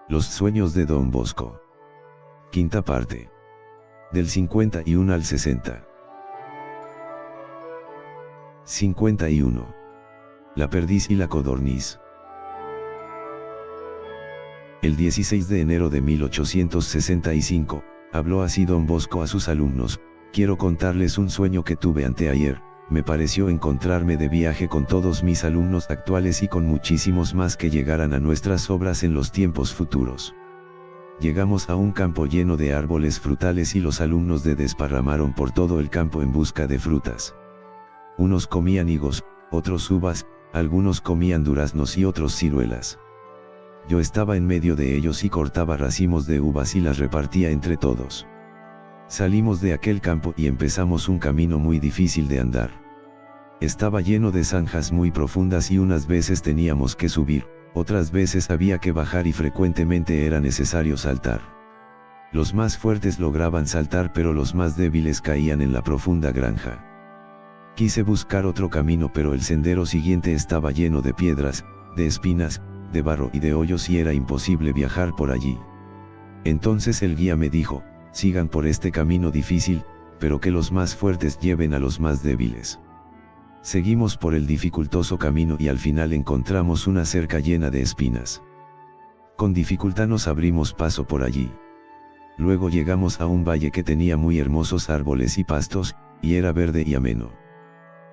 Los sueños de Don Bosco. Quinta parte. Del 51 al 60. 51. La perdiz y la codorniz. El 16 de enero de 1865, habló así Don Bosco a sus alumnos: quiero contarles un sueño que tuve anteayer. Me pareció encontrarme de viaje con todos mis alumnos actuales y con muchísimos más que llegaran a nuestras obras en los tiempos futuros. Llegamos a un campo lleno de árboles frutales y los alumnos desparramaron por todo el campo en busca de frutas. Unos comían higos, otros uvas, algunos comían duraznos y otros ciruelas. Yo estaba en medio de ellos y cortaba racimos de uvas y las repartía entre todos. Salimos de aquel campo y empezamos un camino muy difícil de andar. Estaba lleno de zanjas muy profundas y unas veces teníamos que subir, otras veces había que bajar y frecuentemente era necesario saltar. Los más fuertes lograban saltar pero los más débiles caían en la profunda granja. Quise buscar otro camino pero el sendero siguiente estaba lleno de piedras, de espinas, de barro y de hoyos y era imposible viajar por allí. Entonces el guía me dijo: sigan por este camino difícil, pero que los más fuertes lleven a los más débiles. Seguimos por el dificultoso camino y al final encontramos una cerca llena de espinas. Con dificultad nos abrimos paso por allí. Luego llegamos a un valle que tenía muy hermosos árboles y pastos, y era verde y ameno.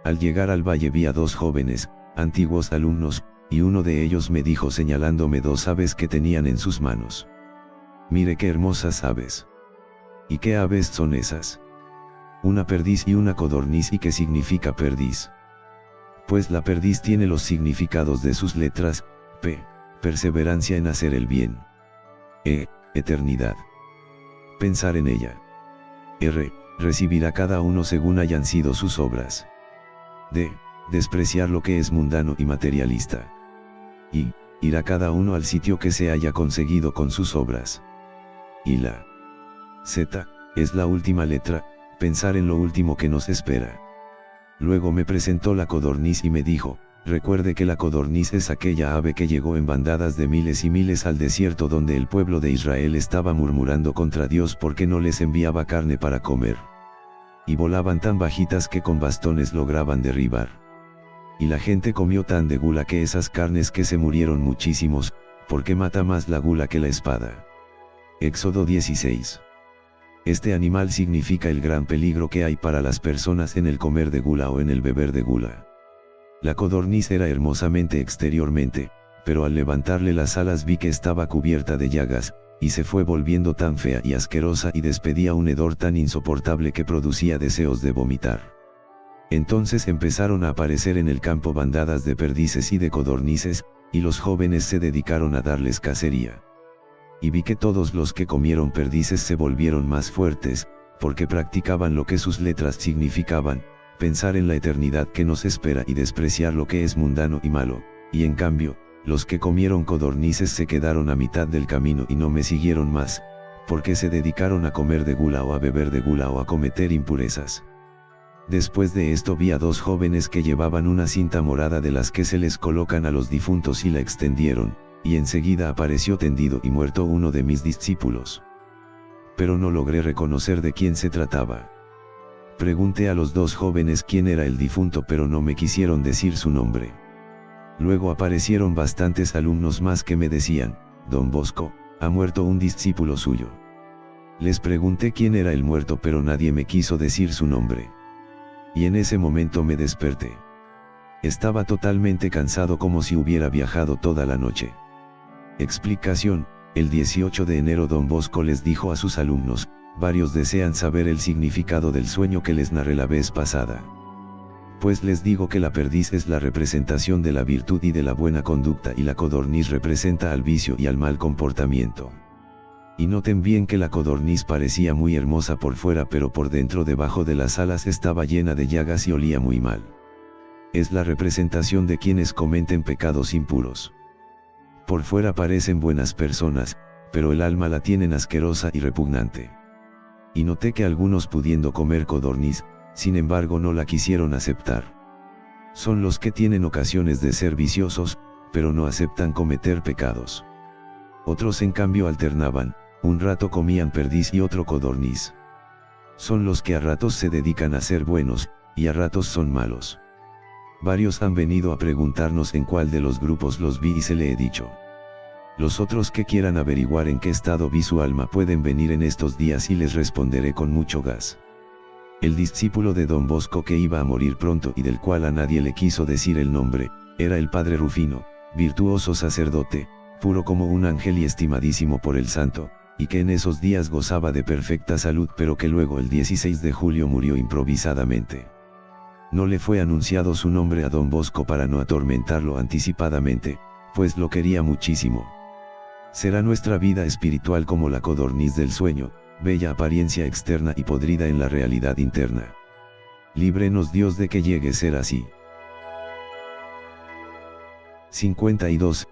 Al llegar al valle vi a dos jóvenes, antiguos alumnos, y uno de ellos me dijo señalándome dos aves que tenían en sus manos: mire qué hermosas aves. ¿Y qué aves son esas? Una perdiz y una codorniz. ¿Y qué significa perdiz? Pues la perdiz tiene los significados de sus letras: P, perseverancia en hacer el bien; E, eternidad. Pensar en ella. R, recibirá cada uno según hayan sido sus obras. D, despreciar lo que es mundano y materialista. I, irá cada uno al sitio que se haya conseguido con sus obras. Y la Z, es la última letra: pensar en lo último que nos espera. Luego me presentó la codorniz y me dijo: recuerde que la codorniz es aquella ave que llegó en bandadas de miles y miles al desierto donde el pueblo de Israel estaba murmurando contra Dios porque no les enviaba carne para comer. Y volaban tan bajitas que con bastones lograban derribar. Y la gente comió tan de gula que esas carnes que se murieron muchísimos, porque mata más la gula que la espada. Éxodo 16. Este animal significa el gran peligro que hay para las personas en el comer de gula o en el beber de gula. La codorniz era hermosamente exteriormente, pero al levantarle las alas vi que estaba cubierta de llagas, y se fue volviendo tan fea y asquerosa y despedía un hedor tan insoportable que producía deseos de vomitar. Entonces empezaron a aparecer en el campo bandadas de perdices y de codornices, y los jóvenes se dedicaron a darles cacería. Y vi que todos los que comieron perdices se volvieron más fuertes, porque practicaban lo que sus letras significaban: pensar en la eternidad que nos espera y despreciar lo que es mundano y malo, y en cambio, los que comieron codornices se quedaron a mitad del camino y no me siguieron más, porque se dedicaron a comer de gula o a beber de gula o a cometer impurezas. Después de esto vi a dos jóvenes que llevaban una cinta morada de las que se les colocan a los difuntos y la extendieron, y enseguida apareció tendido y muerto uno de mis discípulos. Pero no logré reconocer de quién se trataba. Pregunté a los dos jóvenes quién era el difunto pero no me quisieron decir su nombre. Luego aparecieron bastantes alumnos más que me decían: Don Bosco, ha muerto un discípulo suyo. Les pregunté quién era el muerto pero nadie me quiso decir su nombre. Y en ese momento me desperté. Estaba totalmente cansado como si hubiera viajado toda la noche. Explicación: el 18 de enero Don Bosco les dijo a sus alumnos: varios desean saber el significado del sueño que les narré la vez pasada. Pues les digo que la perdiz es la representación de la virtud y de la buena conducta y la codorniz representa al vicio y al mal comportamiento. Y noten bien que la codorniz parecía muy hermosa por fuera pero por dentro debajo de las alas estaba llena de llagas y olía muy mal. Es la representación de quienes cometen pecados impuros. Por fuera parecen buenas personas, pero el alma la tienen asquerosa y repugnante. Y noté que algunos pudiendo comer codorniz, sin embargo no la quisieron aceptar. Son los que tienen ocasiones de ser viciosos, pero no aceptan cometer pecados. Otros en cambio alternaban, un rato comían perdiz y otro codorniz. Son los que a ratos se dedican a ser buenos, y a ratos son malos. Varios han venido a preguntarnos en cuál de los grupos los vi y se le he dicho. Los otros que quieran averiguar en qué estado vi su alma pueden venir en estos días y les responderé con mucho gas. El discípulo de Don Bosco que iba a morir pronto y del cual a nadie le quiso decir el nombre, era el padre Rufino, virtuoso sacerdote, puro como un ángel y estimadísimo por el santo, y que en esos días gozaba de perfecta salud pero que luego el 16 de julio murió improvisadamente. No le fue anunciado su nombre a Don Bosco para no atormentarlo anticipadamente, pues lo quería muchísimo. Será nuestra vida espiritual como la codorniz del sueño, bella apariencia externa y podrida en la realidad interna. Líbrenos Dios de que llegue a ser así. 52.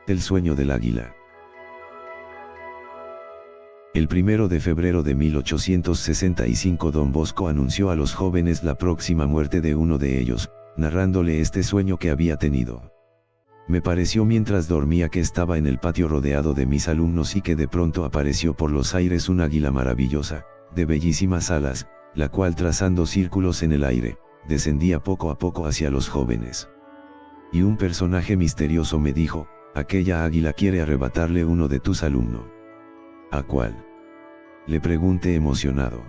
El sueño del águila. El 1 de febrero de 1865 Don Bosco anunció a los jóvenes la próxima muerte de uno de ellos, narrándole este sueño que había tenido. Me pareció mientras dormía que estaba en el patio rodeado de mis alumnos y que de pronto apareció por los aires un águila maravillosa, de bellísimas alas, la cual trazando círculos en el aire, descendía poco a poco hacia los jóvenes. Y un personaje misterioso me dijo, aquella águila quiere arrebatarle uno de tus alumnos. ¿A cuál? Le pregunté emocionado.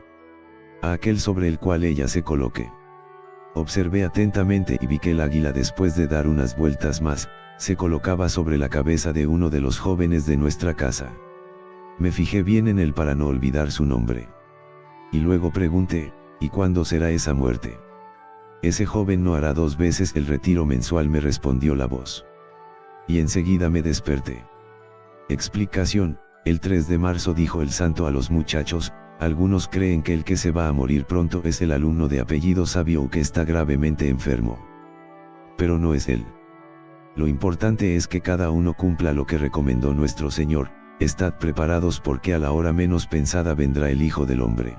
A aquel sobre el cual ella se coloque. Observé atentamente y vi que el águila después de dar unas vueltas más, se colocaba sobre la cabeza de uno de los jóvenes de nuestra casa. Me fijé bien en él para no olvidar su nombre. Y luego pregunté, ¿y cuándo será esa muerte? Ese joven no hará 2 veces el retiro mensual, me respondió la voz. Y enseguida me desperté. Explicación, el 3 de marzo dijo el santo a los muchachos, algunos creen que el que se va a morir pronto es el alumno de apellido Sabio o que está gravemente enfermo. Pero no es él. Lo importante es que cada uno cumpla lo que recomendó nuestro Señor, estad preparados porque a la hora menos pensada vendrá el Hijo del Hombre.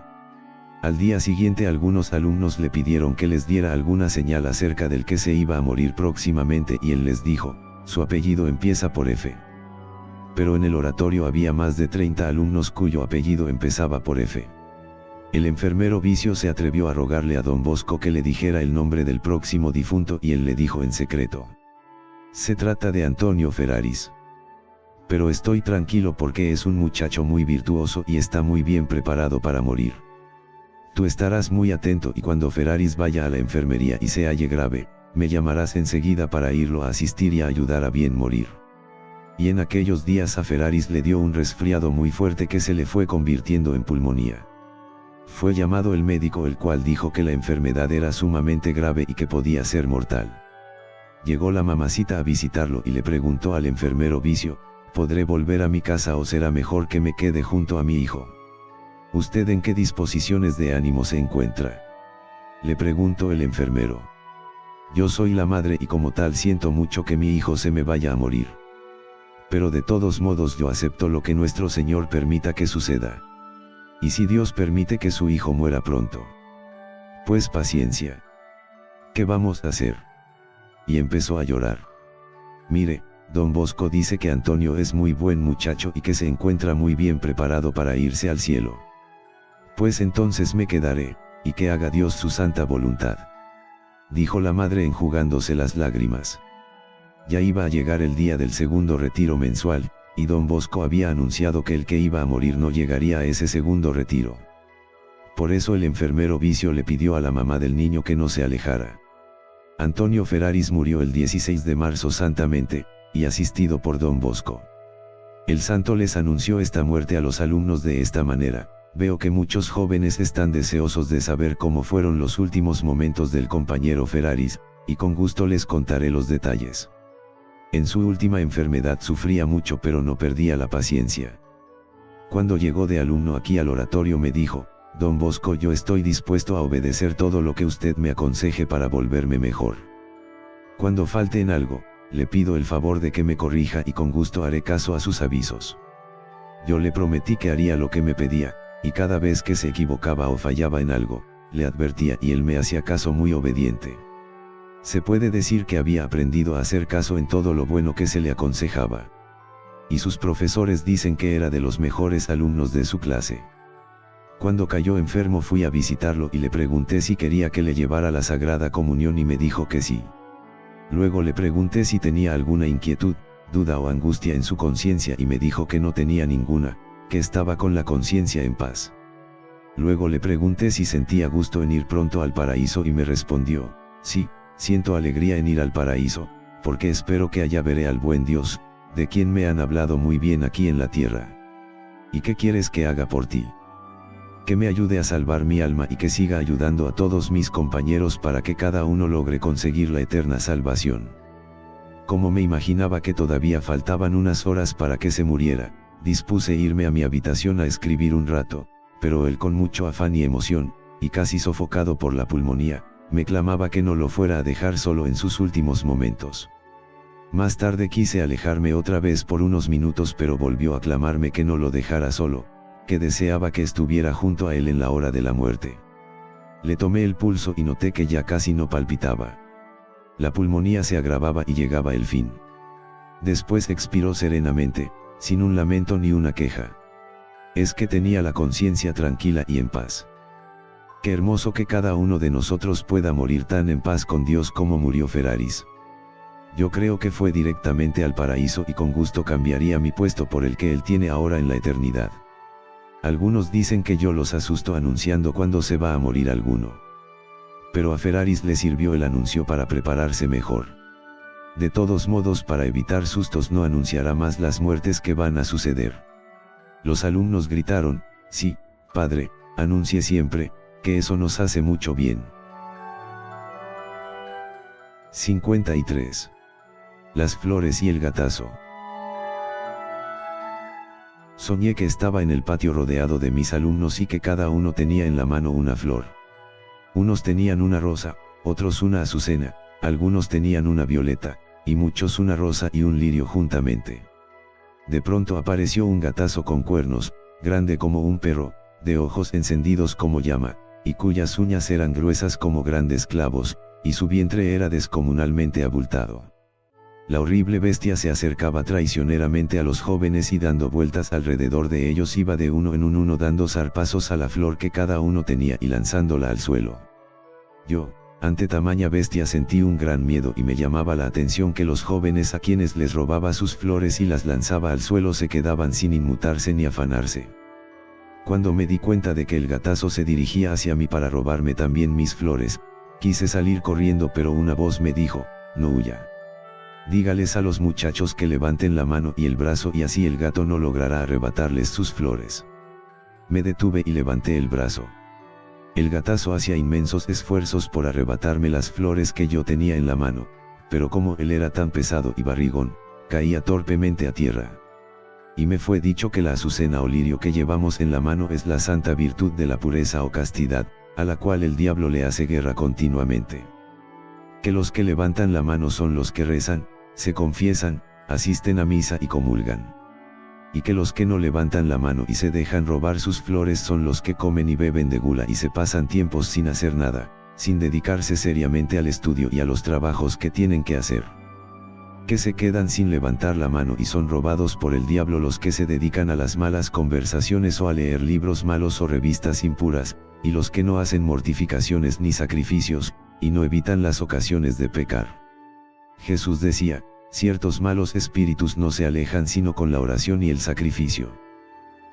Al día siguiente algunos alumnos le pidieron que les diera alguna señal acerca del que se iba a morir próximamente y él les dijo, su apellido empieza por F. Pero en el oratorio había más de 30 alumnos cuyo apellido empezaba por F. El enfermero Vicio se atrevió a rogarle a Don Bosco que le dijera el nombre del próximo difunto y él le dijo en secreto. Se trata de Antonio Ferraris. Pero estoy tranquilo porque es un muchacho muy virtuoso y está muy bien preparado para morir. Tú estarás muy atento y cuando Ferraris vaya a la enfermería y se halle grave, me llamarás enseguida para irlo a asistir y a ayudar a bien morir. Y en aquellos días a Ferraris le dio un resfriado muy fuerte que se le fue convirtiendo en pulmonía. Fue llamado el médico el cual dijo que la enfermedad era sumamente grave y que podía ser mortal. Llegó la mamacita a visitarlo y le preguntó al enfermero Vicio, ¿podré volver a mi casa o será mejor que me quede junto a mi hijo? ¿Usted en qué disposiciones de ánimo se encuentra? Le preguntó el enfermero. Yo soy la madre y como tal siento mucho que mi hijo se me vaya a morir. Pero de todos modos yo acepto lo que nuestro Señor permita que suceda. Y si Dios permite que su hijo muera pronto, pues paciencia. ¿Qué vamos a hacer? Y empezó a llorar. Mire, Don Bosco dice que Antonio es muy buen muchacho y que se encuentra muy bien preparado para irse al cielo. Pues entonces me quedaré, y que haga Dios su santa voluntad. Dijo la madre enjugándose las lágrimas. Ya iba a llegar el día del segundo retiro mensual, y Don Bosco había anunciado que el que iba a morir no llegaría a ese segundo retiro. Por eso el enfermero Vicio le pidió a la mamá del niño que no se alejara. Antonio Ferraris murió el 16 de marzo santamente, y asistido por Don Bosco. El santo les anunció esta muerte a los alumnos de esta manera. Veo que muchos jóvenes están deseosos de saber cómo fueron los últimos momentos del compañero Ferraris, y con gusto les contaré los detalles. En su última enfermedad sufría mucho pero no perdía la paciencia. Cuando llegó de alumno aquí al oratorio me dijo, Don Bosco, yo estoy dispuesto a obedecer todo lo que usted me aconseje para volverme mejor. Cuando falte en algo, le pido el favor de que me corrija y con gusto haré caso a sus avisos. Yo le prometí que haría lo que me pedía, y cada vez que se equivocaba o fallaba en algo, le advertía y él me hacía caso muy obediente. Se puede decir que había aprendido a hacer caso en todo lo bueno que se le aconsejaba. y sus profesores dicen que era de los mejores alumnos de su clase. Cuando cayó enfermo fui a visitarlo y le pregunté si quería que le llevara la Sagrada Comunión y me dijo que sí. Luego le pregunté si tenía alguna inquietud, duda o angustia en su conciencia y me dijo que no tenía ninguna, que estaba con la conciencia en paz. Luego le pregunté si sentía gusto en ir pronto al paraíso y me respondió, sí, siento alegría en ir al paraíso, porque espero que allá veré al buen Dios, de quien me han hablado muy bien aquí en la tierra. ¿Y qué quieres que haga por ti? Que me ayude a salvar mi alma y que siga ayudando a todos mis compañeros para que cada uno logre conseguir la eterna salvación. Como me imaginaba que todavía faltaban unas horas para que se muriera, dispuse irme a mi habitación a escribir un rato, pero él con mucho afán y emoción, y casi sofocado por la pulmonía, me clamaba que no lo fuera a dejar solo en sus últimos momentos. Más tarde quise alejarme otra vez por unos minutos pero volvió a clamarme que no lo dejara solo, que deseaba que estuviera junto a él en la hora de la muerte. Le tomé el pulso y noté que ya casi no palpitaba. La pulmonía se agravaba y llegaba el fin. Después expiró serenamente, sin un lamento ni una queja. Es que tenía la conciencia tranquila y en paz. Qué hermoso que cada uno de nosotros pueda morir tan en paz con Dios como murió Ferraris. Yo creo que fue directamente al paraíso y con gusto cambiaría mi puesto por el que él tiene ahora en la eternidad. Algunos dicen que yo los asusto anunciando cuándo se va a morir alguno. Pero a Ferraris le sirvió el anuncio para prepararse mejor. De todos modos, para evitar sustos no anunciará más las muertes que van a suceder. Los alumnos gritaron, sí, padre, anuncie siempre, que eso nos hace mucho bien. 53. Las flores y el gatazo. Soñé que estaba en el patio rodeado de mis alumnos y que cada uno tenía en la mano una flor. Unos tenían una rosa, otros una azucena, algunos tenían una violeta, y muchos una rosa y un lirio juntamente. De pronto apareció un gatazo con cuernos, grande como un perro, de ojos encendidos como llama, y cuyas uñas eran gruesas como grandes clavos, y su vientre era descomunalmente abultado. La horrible bestia se acercaba traicioneramente a los jóvenes y dando vueltas alrededor de ellos iba de uno en uno dando zarpazos a la flor que cada uno tenía y lanzándola al suelo. Yo, ante tamaña bestia sentí un gran miedo y me llamaba la atención que los jóvenes a quienes les robaba sus flores y las lanzaba al suelo se quedaban sin inmutarse ni afanarse. Cuando me di cuenta de que el gatazo se dirigía hacia mí para robarme también mis flores, quise salir corriendo pero una voz me dijo, no huya. Dígales a los muchachos que levanten la mano y el brazo y así el gato no logrará arrebatarles sus flores. Me detuve y levanté el brazo. El gatazo hacía inmensos esfuerzos por arrebatarme las flores que yo tenía en la mano, pero como él era tan pesado y barrigón, caía torpemente a tierra. Y me fue dicho que la azucena o lirio que llevamos en la mano es la santa virtud de la pureza o castidad, a la cual el diablo le hace guerra continuamente. Que los que levantan la mano son los que rezan, se confiesan, asisten a misa y comulgan. Y que los que no levantan la mano y se dejan robar sus flores son los que comen y beben de gula y se pasan tiempos sin hacer nada, sin dedicarse seriamente al estudio y a los trabajos que tienen que hacer. Que se quedan sin levantar la mano y son robados por el diablo los que se dedican a las malas conversaciones o a leer libros malos o revistas impuras, y los que no hacen mortificaciones ni sacrificios, y no evitan las ocasiones de pecar. Jesús decía, ciertos malos espíritus no se alejan sino con la oración y el sacrificio.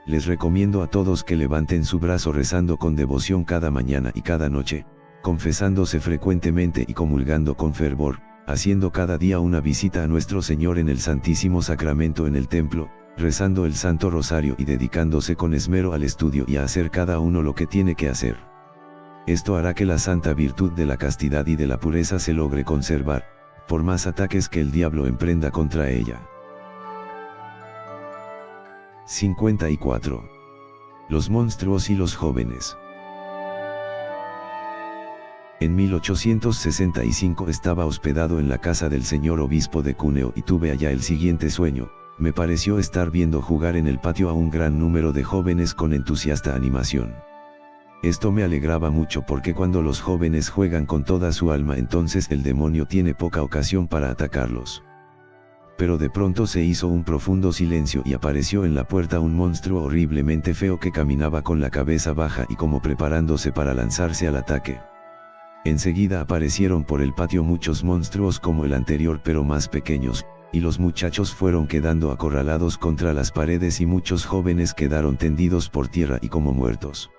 Les recomiendo a todos que levanten su brazo rezando con devoción cada mañana y cada noche, confesándose frecuentemente y comulgando con fervor, haciendo cada día una visita a nuestro Señor en el Santísimo Sacramento en el templo, rezando el Santo Rosario y dedicándose con esmero al estudio y a hacer cada uno lo que tiene que hacer. Esto hará que la santa virtud de la castidad y de la pureza se logre conservar, por más ataques que el diablo emprenda contra ella. 54. Los monstruos y los jóvenes. En 1865 estaba hospedado en la casa del señor obispo de Cuneo y tuve allá el siguiente sueño. Me pareció estar viendo jugar en el patio a un gran número de jóvenes con entusiasta animación. Esto me alegraba mucho porque cuando los jóvenes juegan con toda su alma entonces el demonio tiene poca ocasión para atacarlos. Pero de pronto se hizo un profundo silencio y apareció en la puerta un monstruo horriblemente feo que caminaba con la cabeza baja y como preparándose para lanzarse al ataque. Enseguida aparecieron por el patio muchos monstruos como el anterior pero más pequeños, y los muchachos fueron quedando acorralados contra las paredes y muchos jóvenes quedaron tendidos por tierra y como muertos.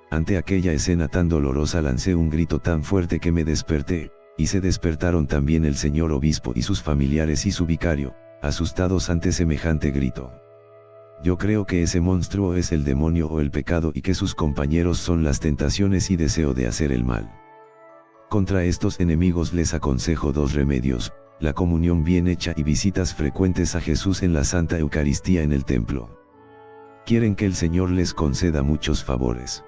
Ante aquella escena tan dolorosa lancé un grito tan fuerte que me desperté, y se despertaron también el señor obispo y sus familiares y su vicario, asustados ante semejante grito. Yo creo que ese monstruo es el demonio o el pecado y que sus compañeros son las tentaciones y deseo de hacer el mal. Contra estos enemigos les aconsejo dos remedios: la comunión bien hecha y visitas frecuentes a Jesús en la Santa Eucaristía en el templo. Quieren que el Señor les conceda muchos favores.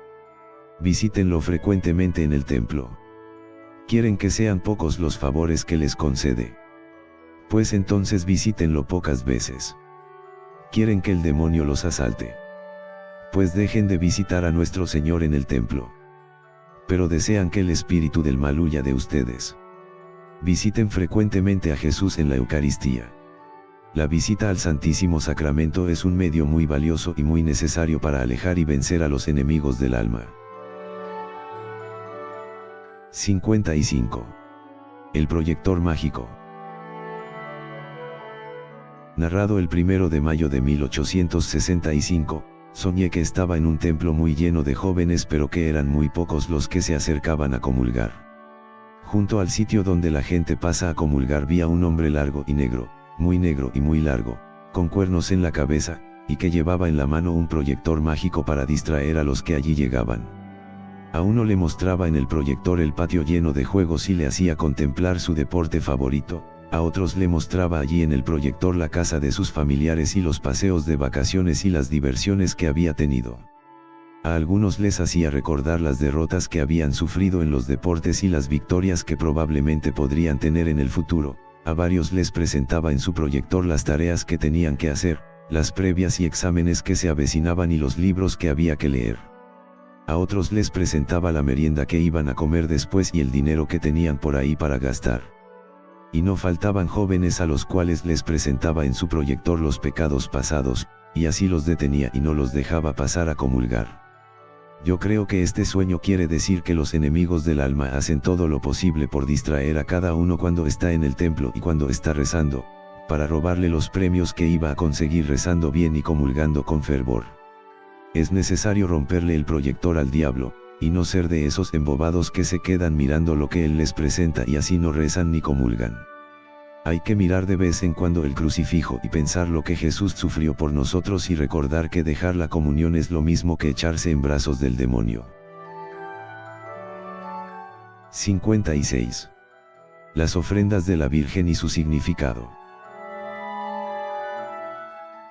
Visítenlo frecuentemente en el templo. Quieren que sean pocos los favores que les concede. Pues entonces visítenlo pocas veces. Quieren que el demonio los asalte. Pues dejen de visitar a nuestro Señor en el templo. Pero desean que el espíritu del mal huya de ustedes. Visiten frecuentemente a Jesús en la Eucaristía. La visita al Santísimo Sacramento es un medio muy valioso y muy necesario para alejar y vencer a los enemigos del alma. 55. El proyector mágico. Narrado el 1 de mayo de 1865, soñé que estaba en un templo muy lleno de jóvenes pero que eran muy pocos los que se acercaban a comulgar. Junto al sitio donde la gente pasa a comulgar vi a un hombre largo y negro y muy largo, con cuernos en la cabeza, y que llevaba en la mano un proyector mágico para distraer a los que allí llegaban. A uno le mostraba en el proyector el patio lleno de juegos y le hacía contemplar su deporte favorito, a otros le mostraba allí en el proyector la casa de sus familiares y los paseos de vacaciones y las diversiones que había tenido. A algunos les hacía recordar las derrotas que habían sufrido en los deportes y las victorias que probablemente podrían tener en el futuro, a varios les presentaba en su proyector las tareas que tenían que hacer, las previas y exámenes que se avecinaban y los libros que había que leer. A otros les presentaba la merienda que iban a comer después y el dinero que tenían por ahí para gastar. Y no faltaban jóvenes a los cuales les presentaba en su proyector los pecados pasados, y así los detenía y no los dejaba pasar a comulgar. Yo creo que este sueño quiere decir que los enemigos del alma hacen todo lo posible por distraer a cada uno cuando está en el templo y cuando está rezando, para robarle los premios que iba a conseguir rezando bien y comulgando con fervor. Es necesario romperle el proyector al diablo, y no ser de esos embobados que se quedan mirando lo que él les presenta y así no rezan ni comulgan. Hay que mirar de vez en cuando el crucifijo y pensar lo que Jesús sufrió por nosotros y recordar que dejar la comunión es lo mismo que echarse en brazos del demonio. 56. Las ofrendas de la Virgen y su significado.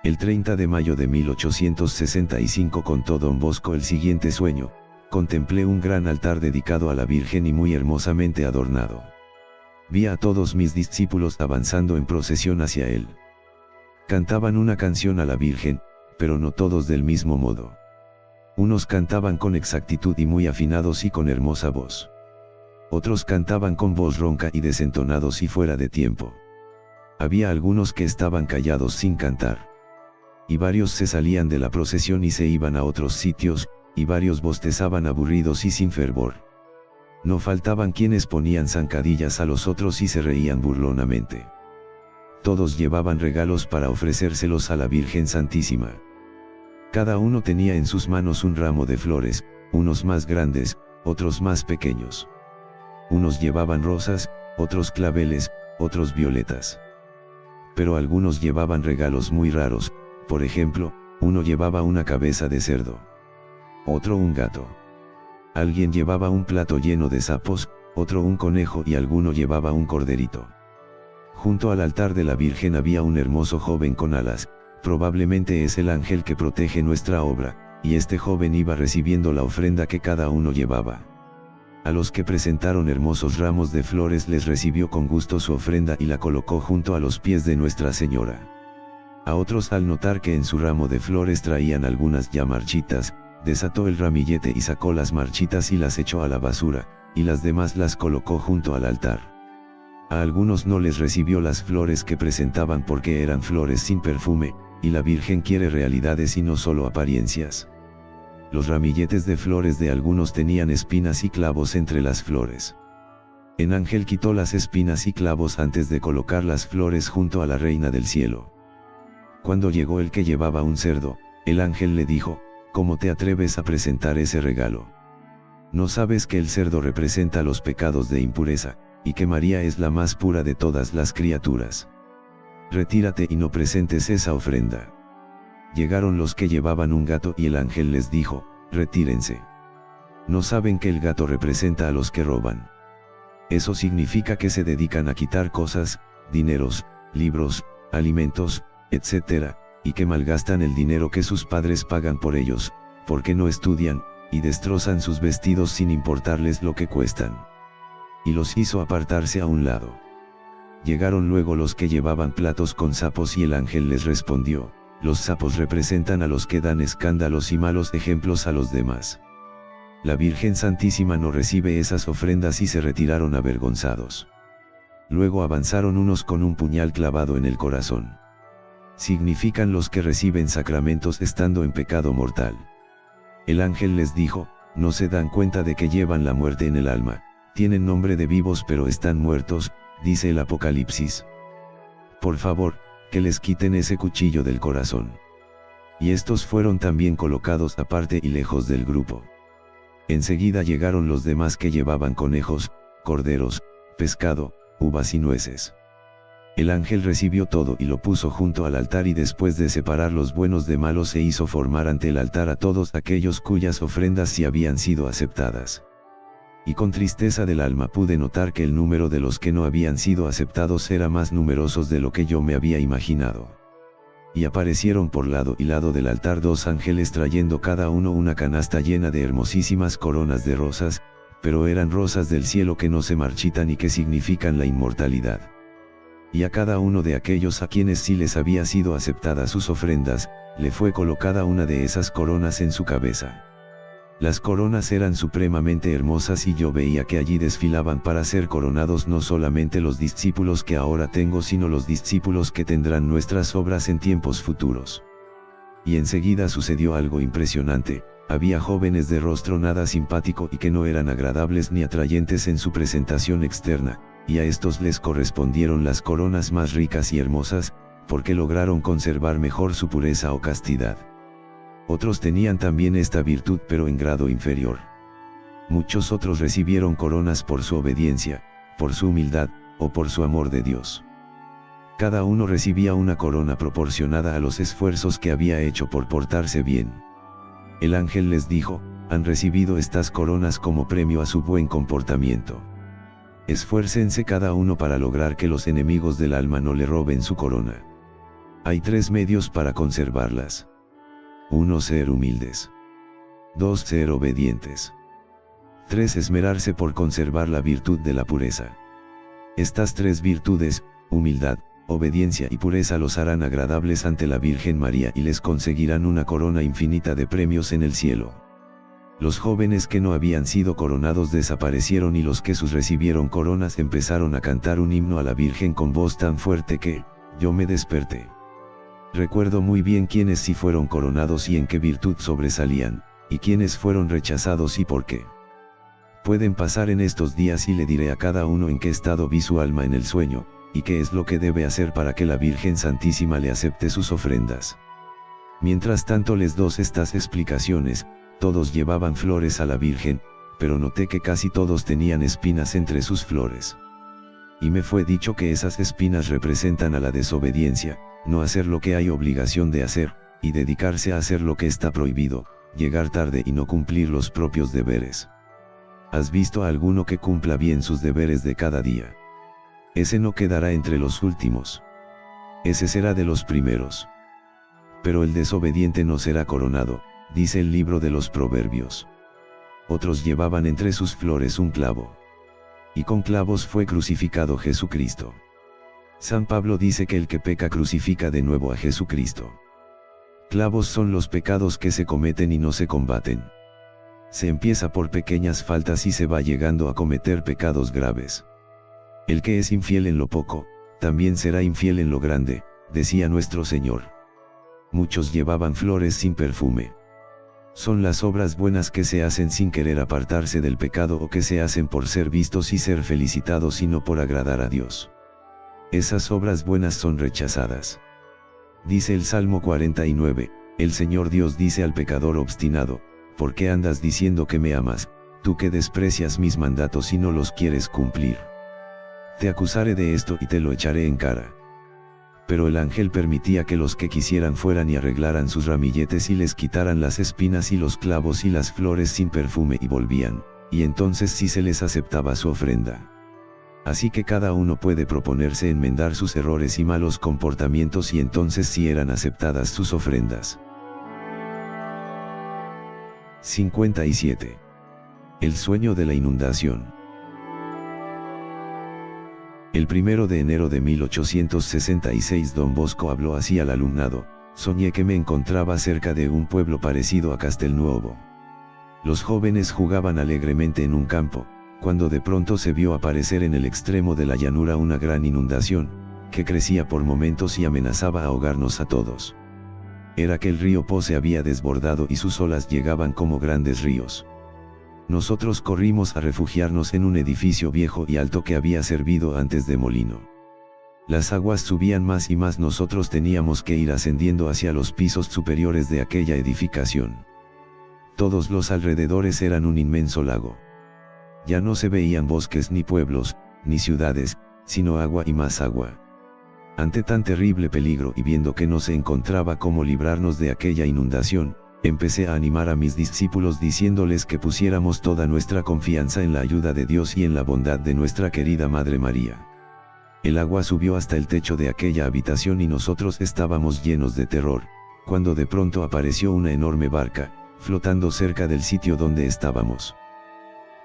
El 30 de mayo de 1865 contó don Bosco el siguiente sueño: contemplé un gran altar dedicado a la Virgen y muy hermosamente adornado. Vi a todos mis discípulos avanzando en procesión hacia él. Cantaban una canción a la Virgen, pero no todos del mismo modo. Unos cantaban con exactitud y muy afinados y con hermosa voz. Otros cantaban con voz ronca y desentonados y fuera de tiempo. Había algunos que estaban callados sin cantar. Y varios se salían de la procesión y se iban a otros sitios, y varios bostezaban aburridos y sin fervor. No faltaban quienes ponían zancadillas a los otros y se reían burlonamente. Todos llevaban regalos para ofrecérselos a la Virgen Santísima. Cada uno tenía en sus manos un ramo de flores, unos más grandes, otros más pequeños. Unos llevaban rosas, otros claveles, otros violetas. Pero algunos llevaban regalos muy raros. Por ejemplo, uno llevaba una cabeza de cerdo. Otro un gato. Alguien llevaba un plato lleno de sapos, otro un conejo y alguno llevaba un corderito. Junto al altar de la Virgen había un hermoso joven con alas, probablemente es el ángel que protege nuestra obra, y este joven iba recibiendo la ofrenda que cada uno llevaba. A los que presentaron hermosos ramos de flores les recibió con gusto su ofrenda y la colocó junto a los pies de Nuestra Señora. A otros, al notar que en su ramo de flores traían algunas ya marchitas, desató el ramillete y sacó las marchitas y las echó a la basura, y las demás las colocó junto al altar. A algunos no les recibió las flores que presentaban porque eran flores sin perfume, y la Virgen quiere realidades y no solo apariencias. Los ramilletes de flores de algunos tenían espinas y clavos entre las flores. El ángel quitó las espinas y clavos antes de colocar las flores junto a la reina del cielo. Cuando llegó el que llevaba un cerdo, el ángel le dijo: ¿Cómo te atreves a presentar ese regalo? ¿No sabes que el cerdo representa los pecados de impureza, y que María es la más pura de todas las criaturas? Retírate y no presentes esa ofrenda. Llegaron los que llevaban un gato y el ángel les dijo: retírense. ¿No saben que el gato representa a los que roban? Eso significa que se dedican a quitar cosas, dineros, libros, alimentos, etc., y que malgastan el dinero que sus padres pagan por ellos, porque no estudian, y destrozan sus vestidos sin importarles lo que cuestan. Y los hizo apartarse a un lado. Llegaron luego los que llevaban platos con sapos y el ángel les respondió: los sapos representan a los que dan escándalos y malos ejemplos a los demás. La Virgen Santísima no recibe esas ofrendas y se retiraron avergonzados. Luego avanzaron unos con un puñal clavado en el corazón. Significan los que reciben sacramentos estando en pecado mortal. El ángel les dijo: no se dan cuenta de que llevan la muerte en el alma, tienen nombre de vivos pero están muertos, dice el Apocalipsis. Por favor, que les quiten ese cuchillo del corazón. Y estos fueron también colocados aparte y lejos del grupo. Enseguida llegaron los demás que llevaban conejos, corderos, pescado, uvas y nueces. El ángel recibió todo y lo puso junto al altar y después de separar los buenos de malos se hizo formar ante el altar a todos aquellos cuyas ofrendas sí habían sido aceptadas. Y con tristeza del alma pude notar que el número de los que no habían sido aceptados era más numerosos de lo que yo me había imaginado. Y aparecieron por lado y lado del altar dos ángeles trayendo cada uno una canasta llena de hermosísimas coronas de rosas, pero eran rosas del cielo que no se marchitan y que significan la inmortalidad. Y a cada uno de aquellos a quienes sí les había sido aceptadas sus ofrendas, le fue colocada una de esas coronas en su cabeza. Las coronas eran supremamente hermosas y yo veía que allí desfilaban para ser coronados no solamente los discípulos que ahora tengo sino los discípulos que tendrán nuestras obras en tiempos futuros. Y enseguida sucedió algo impresionante, había jóvenes de rostro nada simpático y que no eran agradables ni atrayentes en su presentación externa, y a estos les correspondieron las coronas más ricas y hermosas, porque lograron conservar mejor su pureza o castidad. Otros tenían también esta virtud pero en grado inferior. Muchos otros recibieron coronas por su obediencia, por su humildad, o por su amor de Dios. Cada uno recibía una corona proporcionada a los esfuerzos que había hecho por portarse bien. El ángel les dijo: han recibido estas coronas como premio a su buen comportamiento. Esfuércense cada uno para lograr que los enemigos del alma no le roben su corona. Hay 3 medios para conservarlas. 1. Ser humildes. 2. Ser obedientes. 3. Esmerarse por conservar la virtud de la pureza. Estas 3 virtudes, humildad, obediencia y pureza, los harán agradables ante la Virgen María y les conseguirán una corona infinita de premios en el cielo. Los jóvenes que no habían sido coronados desaparecieron y los que sus recibieron coronas empezaron a cantar un himno a la Virgen con voz tan fuerte que yo me desperté. Recuerdo muy bien quiénes sí fueron coronados y en qué virtud sobresalían, y quiénes fueron rechazados y por qué. Pueden pasar en estos días y le diré a cada uno en qué estado vi su alma en el sueño, y qué es lo que debe hacer para que la Virgen Santísima le acepte sus ofrendas. Mientras tanto les doy estas explicaciones. Todos llevaban flores a la Virgen, pero noté que casi todos tenían espinas entre sus flores. Y me fue dicho que esas espinas representan a la desobediencia, no hacer lo que hay obligación de hacer, y dedicarse a hacer lo que está prohibido, llegar tarde y no cumplir los propios deberes. ¿Has visto a alguno que cumpla bien sus deberes de cada día? Ese no quedará entre los últimos. Ese será de los primeros. Pero el desobediente no será coronado, dice el libro de los Proverbios. Otros llevaban entre sus flores un clavo. Y con clavos fue crucificado Jesucristo. San Pablo dice que el que peca crucifica de nuevo a Jesucristo. Clavos son los pecados que se cometen y no se combaten. Se empieza por pequeñas faltas y se va llegando a cometer pecados graves. El que es infiel en lo poco, también será infiel en lo grande, decía nuestro Señor. Muchos llevaban flores sin perfume. Son las obras buenas que se hacen sin querer apartarse del pecado o que se hacen por ser vistos y ser felicitados y no por agradar a Dios. Esas obras buenas son rechazadas. Dice el Salmo 49, el Señor Dios dice al pecador obstinado, ¿por qué andas diciendo que me amas, tú que desprecias mis mandatos y no los quieres cumplir? Te acusaré de esto y te lo echaré en cara. Pero el ángel permitía que los que quisieran fueran y arreglaran sus ramilletes y les quitaran las espinas y los clavos y las flores sin perfume y volvían, y entonces sí se les aceptaba su ofrenda. Así que cada uno puede proponerse enmendar sus errores y malos comportamientos y entonces sí eran aceptadas sus ofrendas. 57. El sueño de la inundación. El 1 de enero de 1866 Don Bosco habló así al alumnado: soñé que me encontraba cerca de un pueblo parecido a Castelnuovo. Los jóvenes jugaban alegremente en un campo, cuando de pronto se vio aparecer en el extremo de la llanura una gran inundación, que crecía por momentos y amenazaba ahogarnos a todos. Era que el río Po se había desbordado y sus olas llegaban como grandes ríos. Nosotros corrimos a refugiarnos en un edificio viejo y alto que había servido antes de molino. Las aguas subían más y más, nosotros teníamos que ir ascendiendo hacia los pisos superiores de aquella edificación. Todos los alrededores eran un inmenso lago. Ya no se veían bosques ni pueblos, ni ciudades, sino agua y más agua. Ante tan terrible peligro y viendo que no se encontraba cómo librarnos de aquella inundación, empecé a animar a mis discípulos diciéndoles que pusiéramos toda nuestra confianza en la ayuda de Dios y en la bondad de nuestra querida Madre María. El agua subió hasta el techo de aquella habitación y nosotros estábamos llenos de terror, cuando de pronto apareció una enorme barca, flotando cerca del sitio donde estábamos.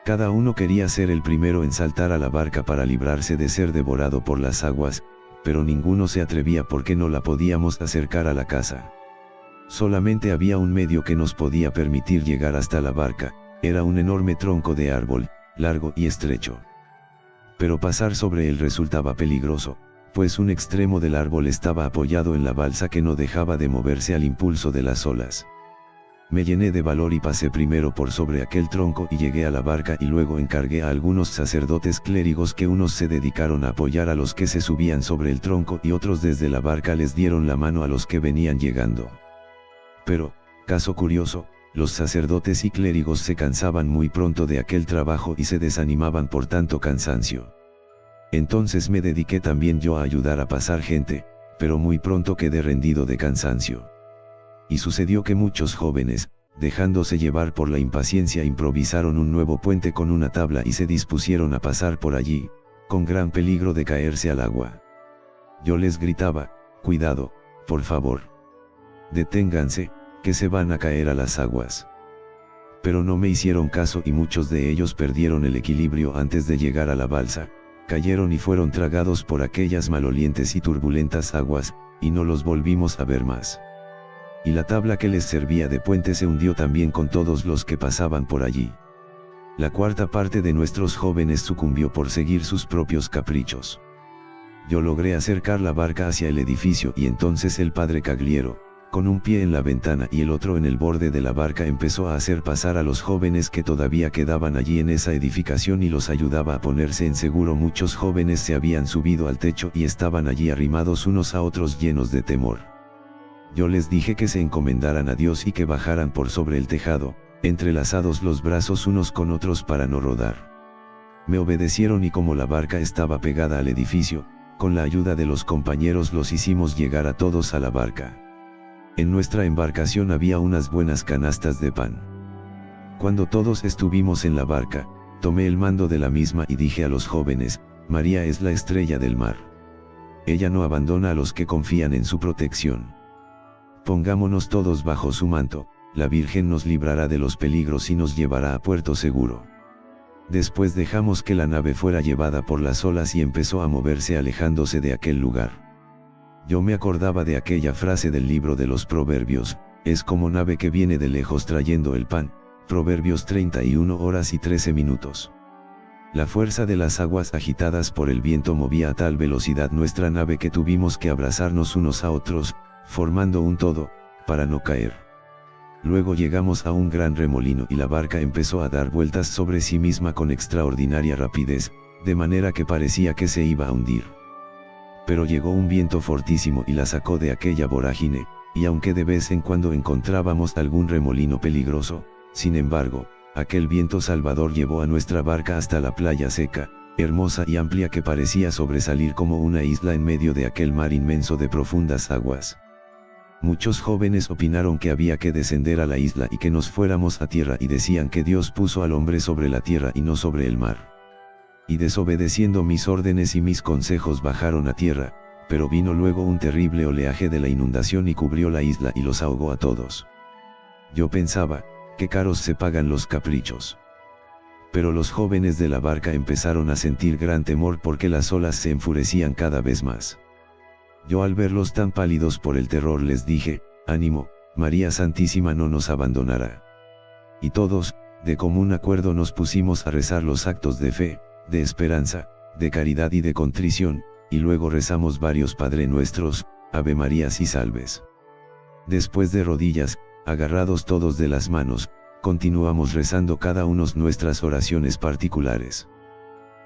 Cada uno quería ser el primero en saltar a la barca para librarse de ser devorado por las aguas, pero ninguno se atrevía porque no la podíamos acercar a la casa. Solamente había un medio que nos podía permitir llegar hasta la barca, era un enorme tronco de árbol, largo y estrecho. Pero pasar sobre él resultaba peligroso, pues un extremo del árbol estaba apoyado en la balsa que no dejaba de moverse al impulso de las olas. Me llené de valor y pasé primero por sobre aquel tronco y llegué a la barca y luego encargué a algunos sacerdotes clérigos que unos se dedicaron a apoyar a los que se subían sobre el tronco y otros desde la barca les dieron la mano a los que venían llegando. Pero, caso curioso, los sacerdotes y clérigos se cansaban muy pronto de aquel trabajo y se desanimaban por tanto cansancio. Entonces me dediqué también yo a ayudar a pasar gente, pero muy pronto quedé rendido de cansancio. Y sucedió que muchos jóvenes, dejándose llevar por la impaciencia, improvisaron un nuevo puente con una tabla y se dispusieron a pasar por allí, con gran peligro de caerse al agua. Yo les gritaba: cuidado, por favor. Deténganse, que se van a caer a las aguas. Pero no me hicieron caso y muchos de ellos perdieron el equilibrio antes de llegar a la balsa, cayeron y fueron tragados por aquellas malolientes y turbulentas aguas, y no los volvimos a ver más. Y la tabla que les servía de puente se hundió también con todos los que pasaban por allí. La cuarta parte de nuestros jóvenes sucumbió por seguir sus propios caprichos. Yo logré acercar la barca hacia el edificio y entonces el padre Cagliero, con un pie en la ventana y el otro en el borde de la barca, empezó a hacer pasar a los jóvenes que todavía quedaban allí en esa edificación y los ayudaba a ponerse en seguro. Muchos jóvenes se habían subido al techo y estaban allí arrimados unos a otros llenos de temor. Yo les dije que se encomendaran a Dios y que bajaran por sobre el tejado, entrelazados los brazos unos con otros para no rodar. Me obedecieron y como la barca estaba pegada al edificio, con la ayuda de los compañeros los hicimos llegar a todos a la barca. En nuestra embarcación había unas buenas canastas de pan. Cuando todos estuvimos en la barca, tomé el mando de la misma y dije a los jóvenes: María es la estrella del mar. Ella no abandona a los que confían en su protección. Pongámonos todos bajo su manto, la Virgen nos librará de los peligros y nos llevará a puerto seguro. Después dejamos que la nave fuera llevada por las olas y empezó a moverse alejándose de aquel lugar. Yo me acordaba de aquella frase del libro de los Proverbios: es como nave que viene de lejos trayendo el pan, Proverbios 31 horas y 13 minutos. La fuerza de las aguas agitadas por el viento movía a tal velocidad nuestra nave que tuvimos que abrazarnos unos a otros, formando un todo, para no caer. Luego llegamos a un gran remolino y la barca empezó a dar vueltas sobre sí misma con extraordinaria rapidez, de manera que parecía que se iba a hundir. Pero llegó un viento fortísimo y la sacó de aquella vorágine, y aunque de vez en cuando encontrábamos algún remolino peligroso, sin embargo, aquel viento salvador llevó a nuestra barca hasta la playa seca, hermosa y amplia que parecía sobresalir como una isla en medio de aquel mar inmenso de profundas aguas. Muchos jóvenes opinaron que había que descender a la isla y que nos fuéramos a tierra y decían que Dios puso al hombre sobre la tierra y no sobre el mar. Y desobedeciendo mis órdenes y mis consejos bajaron a tierra, pero vino luego un terrible oleaje de la inundación y cubrió la isla y los ahogó a todos. Yo pensaba, qué caros se pagan los caprichos. Pero los jóvenes de la barca empezaron a sentir gran temor porque las olas se enfurecían cada vez más. Yo al verlos tan pálidos por el terror les dije, ánimo, María Santísima no nos abandonará. Y todos, de común acuerdo nos pusimos a rezar los actos de fe, de esperanza, de caridad y de contrición, y luego rezamos varios Padre Nuestros, Ave Marías y Salves. Después de rodillas, agarrados todos de las manos, continuamos rezando cada uno nuestras oraciones particulares.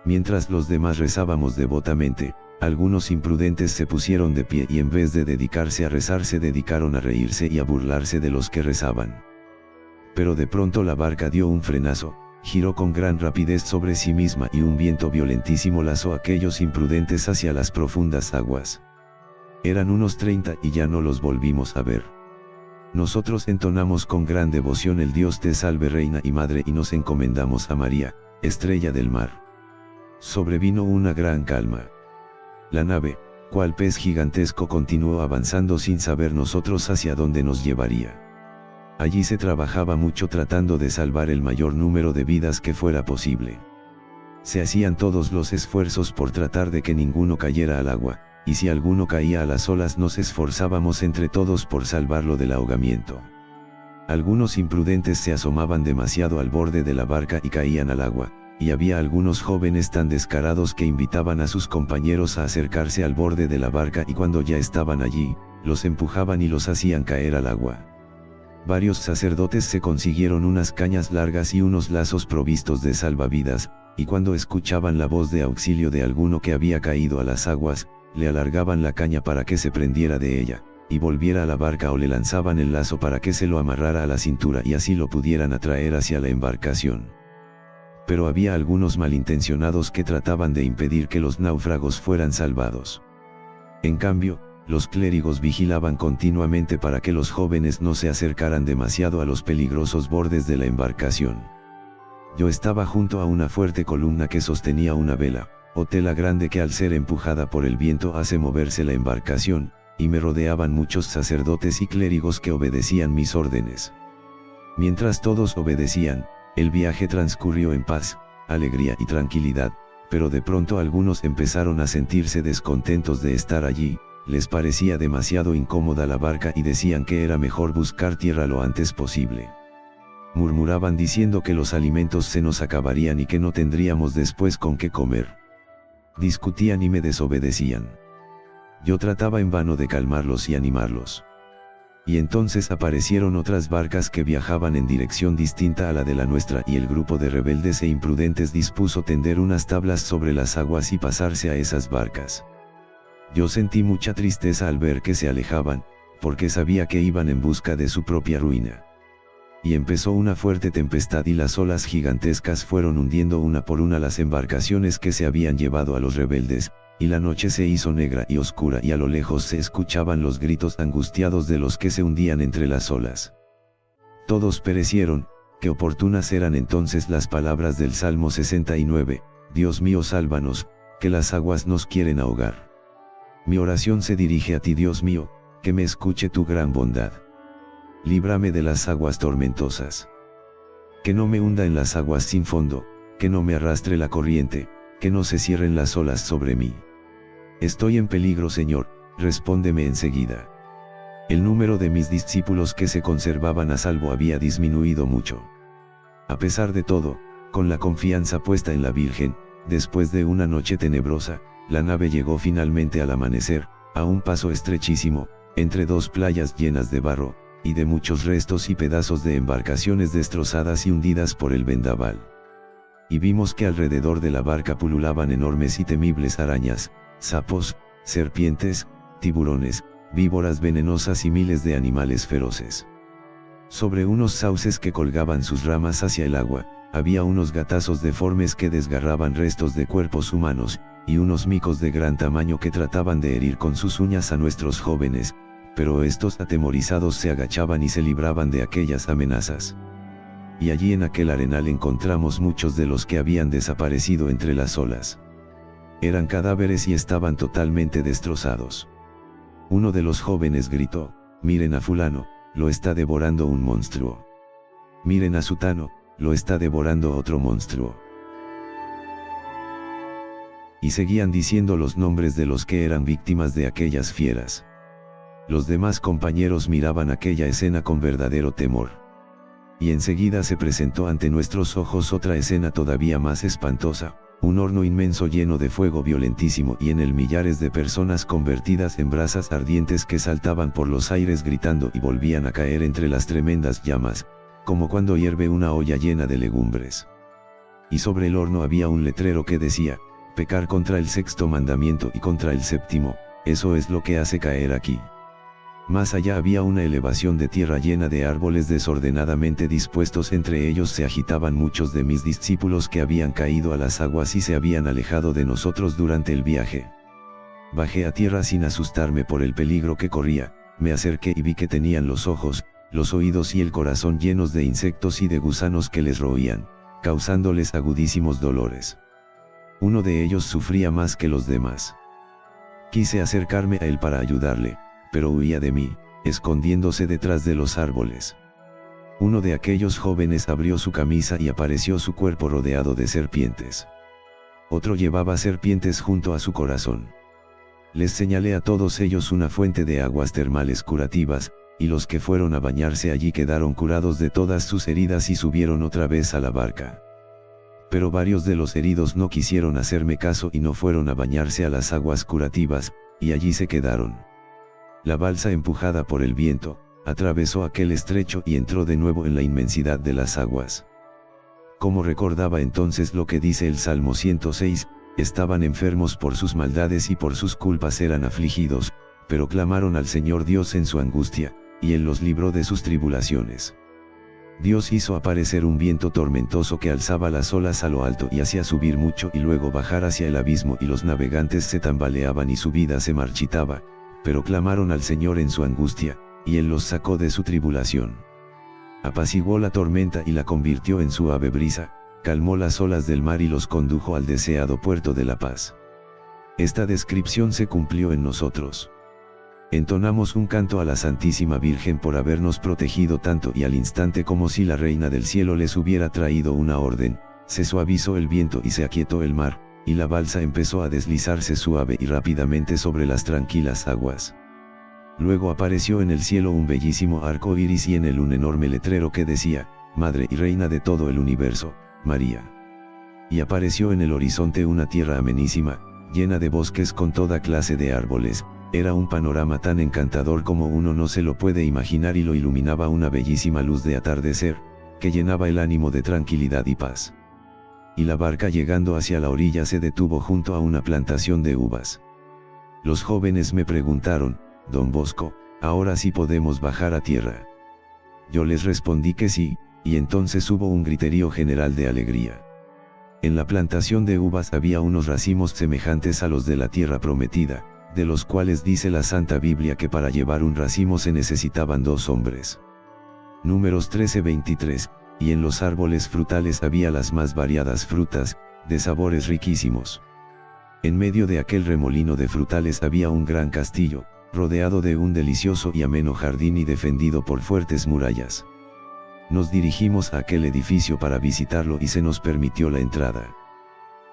Mientras los demás rezábamos devotamente, algunos imprudentes se pusieron de pie y en vez de dedicarse a rezar se dedicaron a reírse y a burlarse de los que rezaban. Pero de pronto la barca dio un frenazo, giró con gran rapidez sobre sí misma y un viento violentísimo lanzó a aquellos imprudentes hacia las profundas aguas. Eran unos 30 y ya no los volvimos a ver. Nosotros entonamos con gran devoción el Dios te salve Reina y Madre y nos encomendamos a María, estrella del mar. Sobrevino una gran calma. La nave, cual pez gigantesco continuó avanzando sin saber nosotros hacia dónde nos llevaría. Allí se trabajaba mucho tratando de salvar el mayor número de vidas que fuera posible. Se hacían todos los esfuerzos por tratar de que ninguno cayera al agua, y si alguno caía a las olas nos esforzábamos entre todos por salvarlo del ahogamiento. Algunos imprudentes se asomaban demasiado al borde de la barca y caían al agua, y había algunos jóvenes tan descarados que invitaban a sus compañeros a acercarse al borde de la barca y cuando ya estaban allí, los empujaban y los hacían caer al agua. Varios sacerdotes se consiguieron unas cañas largas y unos lazos provistos de salvavidas, y cuando escuchaban la voz de auxilio de alguno que había caído a las aguas, le alargaban la caña para que se prendiera de ella, y volviera a la barca o le lanzaban el lazo para que se lo amarrara a la cintura y así lo pudieran atraer hacia la embarcación. Pero había algunos malintencionados que trataban de impedir que los náufragos fueran salvados. En cambio, los clérigos vigilaban continuamente para que los jóvenes no se acercaran demasiado a los peligrosos bordes de la embarcación. Yo estaba junto a una fuerte columna que sostenía una vela, o tela grande que al ser empujada por el viento hace moverse la embarcación, y me rodeaban muchos sacerdotes y clérigos que obedecían mis órdenes. Mientras todos obedecían, el viaje transcurrió en paz, alegría y tranquilidad, pero de pronto algunos empezaron a sentirse descontentos de estar allí, les parecía demasiado incómoda la barca y decían que era mejor buscar tierra lo antes posible. Murmuraban diciendo que los alimentos se nos acabarían y que no tendríamos después con qué comer. Discutían y me desobedecían. Yo trataba en vano de calmarlos y animarlos. Y entonces aparecieron otras barcas que viajaban en dirección distinta a la de la nuestra y el grupo de rebeldes e imprudentes dispuso tender unas tablas sobre las aguas y pasarse a esas barcas. Yo sentí mucha tristeza al ver que se alejaban, porque sabía que iban en busca de su propia ruina. Y empezó una fuerte tempestad y las olas gigantescas fueron hundiendo una por una las embarcaciones que se habían llevado a los rebeldes, y la noche se hizo negra y oscura y a lo lejos se escuchaban los gritos angustiados de los que se hundían entre las olas. Todos perecieron, qué oportunas eran entonces las palabras del Salmo 69, Dios mío sálvanos, que las aguas nos quieren ahogar. Mi oración se dirige a ti Dios mío, que me escuche tu gran bondad. Líbrame de las aguas tormentosas. Que no me hunda en las aguas sin fondo, que no me arrastre la corriente, que no se cierren las olas sobre mí. Estoy en peligro Señor, respóndeme enseguida. El número de mis discípulos que se conservaban a salvo había disminuido mucho. A pesar de todo, Con la confianza puesta en la Virgen, después de una noche tenebrosa, la nave llegó finalmente al amanecer, a un paso estrechísimo, entre dos playas llenas de barro, y de muchos restos y pedazos de embarcaciones destrozadas y hundidas por el vendaval. Y vimos que alrededor de la barca pululaban enormes y temibles arañas, sapos, serpientes, tiburones, víboras venenosas y miles de animales feroces. Sobre unos sauces que colgaban sus ramas hacia el agua, había unos gatazos deformes que desgarraban restos de cuerpos humanos, y unos micos de gran tamaño que trataban de herir con sus uñas a nuestros jóvenes, pero estos atemorizados se agachaban y se libraban de aquellas amenazas. Y allí en aquel arenal encontramos muchos de los que habían desaparecido entre las olas. Eran cadáveres y estaban totalmente destrozados. Uno de los jóvenes gritó: «Miren a fulano, lo está devorando un monstruo. Miren a sutano, lo está devorando otro monstruo». Y seguían diciendo los nombres de los que eran víctimas de aquellas fieras. Los demás compañeros miraban aquella escena con verdadero temor. Y enseguida se presentó ante nuestros ojos otra escena todavía más espantosa, un horno inmenso lleno de fuego violentísimo y en él millares de personas convertidas en brasas ardientes que saltaban por los aires gritando y volvían a caer entre las tremendas llamas, como cuando hierve una olla llena de legumbres. Y sobre el horno había un letrero que decía: «Pecar contra el sexto mandamiento y contra el séptimo, eso es lo que hace caer aquí». Más allá había una elevación de tierra llena de árboles desordenadamente dispuestos, entre ellos se agitaban muchos de mis discípulos que habían caído a las aguas y se habían alejado de nosotros durante el viaje. Bajé a tierra sin asustarme por el peligro que corría, me acerqué y vi que tenían los ojos, los oídos y el corazón llenos de insectos y de gusanos que les roían, causándoles agudísimos dolores. Uno de ellos sufría más que los demás. Quise acercarme a él para ayudarle, pero huía de mí, escondiéndose detrás de los árboles. Uno de aquellos jóvenes abrió su camisa y apareció su cuerpo rodeado de serpientes. Otro llevaba serpientes junto a su corazón. Les señalé a todos ellos una fuente de aguas termales curativas, y los que fueron a bañarse allí quedaron curados de todas sus heridas y subieron otra vez a la barca. Pero varios de los heridos no quisieron hacerme caso y no fueron a bañarse a las aguas curativas, y allí se quedaron. La balsa, empujada por el viento, atravesó aquel estrecho y entró de nuevo en la inmensidad de las aguas. Como recordaba entonces lo que dice el Salmo 106, estaban enfermos por sus maldades y por sus culpas eran afligidos, pero clamaron al Señor Dios en su angustia, y Él los libró de sus tribulaciones. Dios hizo aparecer un viento tormentoso que alzaba las olas a lo alto y hacía subir mucho y luego bajar hacia el abismo, y los navegantes se tambaleaban y su vida se marchitaba, pero clamaron al Señor en su angustia, y Él los sacó de su tribulación. Apaciguó la tormenta y la convirtió en suave brisa, calmó las olas del mar y los condujo al deseado puerto de la paz. Esta descripción se cumplió en nosotros. Entonamos un canto a la Santísima Virgen por habernos protegido tanto, y al instante, como si la Reina del Cielo les hubiera traído una orden, se suavizó el viento y se aquietó el mar, y la balsa empezó a deslizarse suave y rápidamente sobre las tranquilas aguas. Luego apareció en el cielo un bellísimo arco iris y en él un enorme letrero que decía: «Madre y Reina de todo el universo, María». Y apareció en el horizonte una tierra amenísima, llena de bosques con toda clase de árboles. Era un panorama tan encantador como uno no se lo puede imaginar, y lo iluminaba una bellísima luz de atardecer, que llenaba el ánimo de tranquilidad y paz. Y la barca, llegando hacia la orilla, se detuvo junto a una plantación de uvas. Los jóvenes me preguntaron: «Don Bosco, ¿ahora sí podemos bajar a tierra?». Yo les respondí que sí, y entonces hubo un griterío general de alegría. En la plantación de uvas había unos racimos semejantes a los de la tierra prometida, de los cuales dice la Santa Biblia que para llevar un racimo se necesitaban 2 hombres. Números 13:23, y en los árboles frutales había las más variadas frutas, de sabores riquísimos. En medio de aquel remolino de frutales había un gran castillo, rodeado de un delicioso y ameno jardín y defendido por fuertes murallas. Nos dirigimos a aquel edificio para visitarlo y se nos permitió la entrada.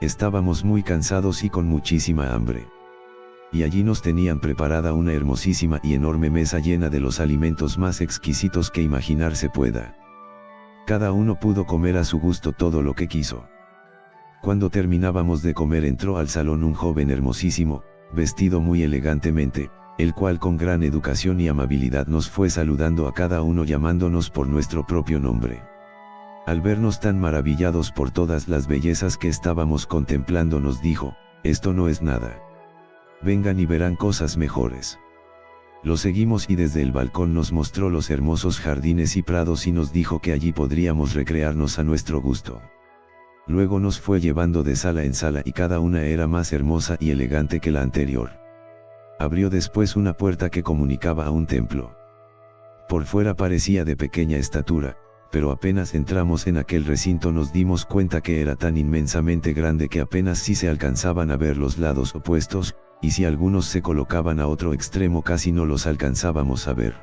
Estábamos muy cansados y con muchísima hambre. Y allí nos tenían preparada una hermosísima y enorme mesa llena de los alimentos más exquisitos que imaginarse pueda. Cada uno pudo comer a su gusto todo lo que quiso. Cuando terminábamos de comer entró al salón un joven hermosísimo, vestido muy elegantemente, el cual con gran educación y amabilidad nos fue saludando a cada uno llamándonos por nuestro propio nombre. Al vernos tan maravillados por todas las bellezas que estábamos contemplando nos dijo, esto no es nada. Vengan y verán cosas mejores. Lo seguimos y desde el balcón nos mostró los hermosos jardines y prados y nos dijo que allí podríamos recrearnos a nuestro gusto. Luego nos fue llevando de sala en sala y cada una era más hermosa y elegante que la anterior. Abrió después una puerta que comunicaba a un templo. Por fuera parecía de pequeña estatura, pero apenas entramos en aquel recinto nos dimos cuenta que era tan inmensamente grande que apenas si se alcanzaban a ver los lados opuestos, y si algunos se colocaban a otro extremo casi no los alcanzábamos a ver.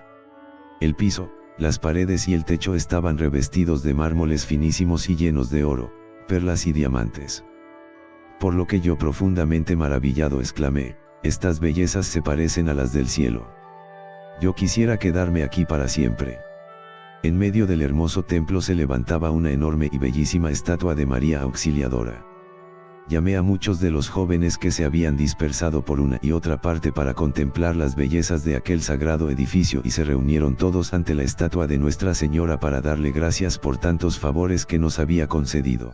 El piso, las paredes y el techo estaban revestidos de mármoles finísimos y llenos de oro, perlas y diamantes. Por lo que yo profundamente maravillado exclamé, estas bellezas se parecen a las del cielo. Yo quisiera quedarme aquí para siempre. En medio del hermoso templo se levantaba una enorme y bellísima estatua de María Auxiliadora. Llamé a muchos de los jóvenes que se habían dispersado por una y otra parte para contemplar las bellezas de aquel sagrado edificio y se reunieron todos ante la estatua de Nuestra Señora para darle gracias por tantos favores que nos había concedido.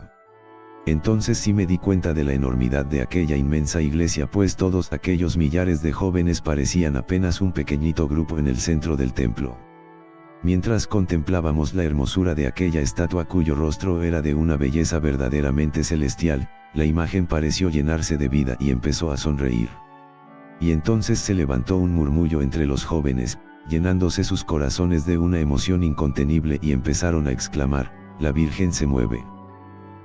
Entonces sí me di cuenta de la enormidad de aquella inmensa iglesia, pues todos aquellos millares de jóvenes parecían apenas un pequeñito grupo en el centro del templo. Mientras contemplábamos la hermosura de aquella estatua cuyo rostro era de una belleza verdaderamente celestial, la imagen pareció llenarse de vida y empezó a sonreír. Y entonces se levantó un murmullo entre los jóvenes, llenándose sus corazones de una emoción incontenible y empezaron a exclamar, la Virgen se mueve.